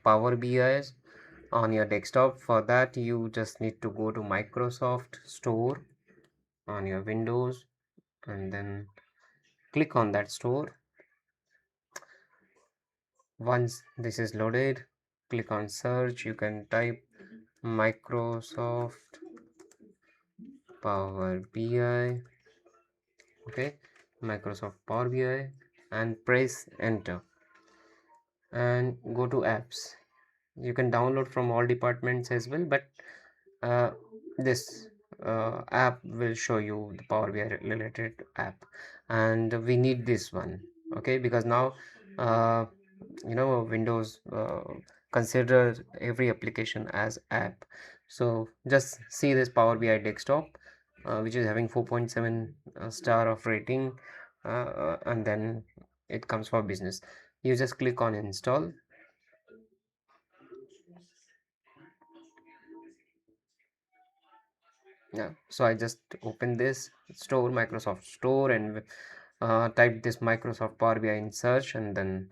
Power BI on your desktop. For that, you just need to go to Microsoft Store on your Windows and then click on that store. Once this is loaded, click on search. You can type Microsoft Power BI. Okay, Microsoft Power BI, and press enter and go to apps. You can download from all departments as well, but uh, this app will show you the Power BI related app, and we need this one. Okay, because now Windows consider every application as app. So just see this Power BI desktop, which is having 4.7 star of rating, and then it comes for business. You just click on install. Yeah, so I just open this store, Microsoft Store, and type this Microsoft Power BI in search, and then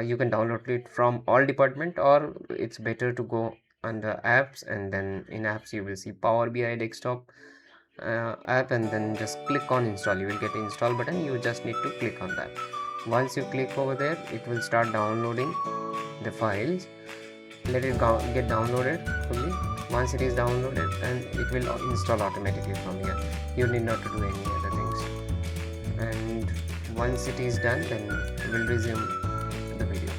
you can download it from all department, or it's better to go under apps, and then in apps you will see Power BI desktop app, and then just click on install. You will get install button. You just need to click on that. Once you click over there, it will start downloading the files. Let it get downloaded fully. Once it is downloaded, and it will install automatically from here. You need not to do any other things. And once it is done, then we'll resume the video.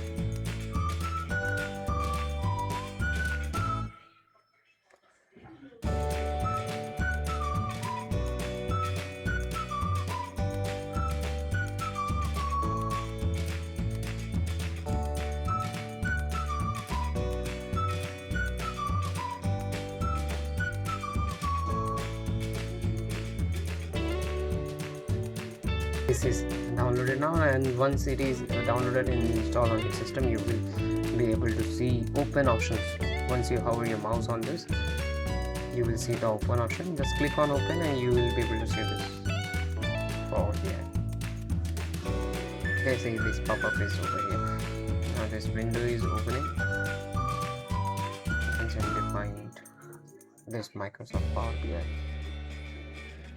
This is downloaded now, and once it is downloaded and installed on the system, you will be able to see open options. Once you hover your mouse on this, you will see the open option. Just click on open and you will be able to see this Power BI. Okay, see this pop-up is over here. Now this window is opening, and then find this Microsoft Power BI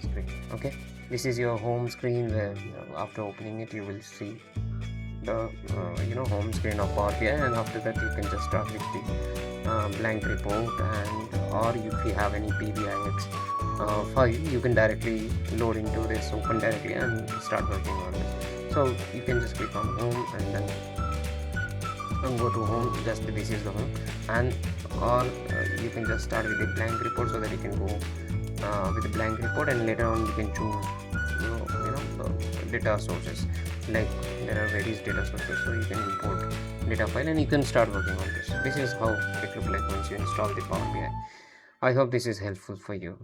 screen. Okay, this is your home screen, where after opening it you will see the home screen of Power BI, and after that you can just start with the blank report, and or if you have any PBIX file, you can directly load into this, open directly, and start working on it. So you can just click on home and then go to home. Just this is the home, and or you can just start with the blank report, so that you can go with the blank report, and later on you can choose data sources. Like there are various data sources, so you can import data file and you can start working on this. This is how it looks like once you install the Power BI. I hope this is helpful for you.